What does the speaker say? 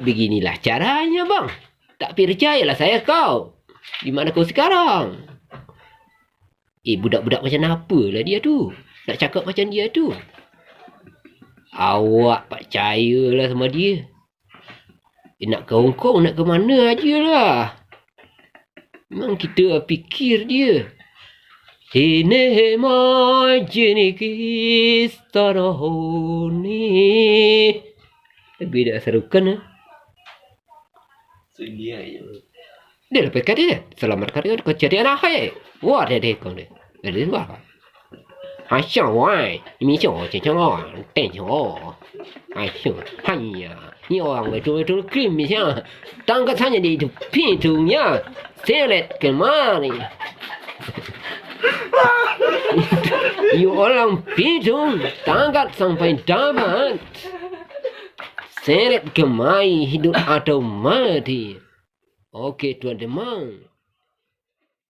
Beginilah caranya, bang. Tak percayalah saya kau. Di mana kau sekarang? Budak-budak macam apa lah dia tu? Nak cakap macam dia tu? Awak percayalah sama dia. Nak ke Hong Kong, nak ke mana ajalah. Memang kita fikir dia. Ini majini kistarahoni. Tapi dah serukan lah. Dia je. Dia lepas kata dia. Selamat kata kau jadi anak hai. Wah dia kau dia. Dia wah. 还向外，你叫我就我，等着我。哎呦，哎呀，你往外做krim misalnya, tangkat saja di itu pintunya, selet kemari. You orang pintu, tangkat sampai dapat. Selet kemari hidup atau mati. Oke, tuan teman.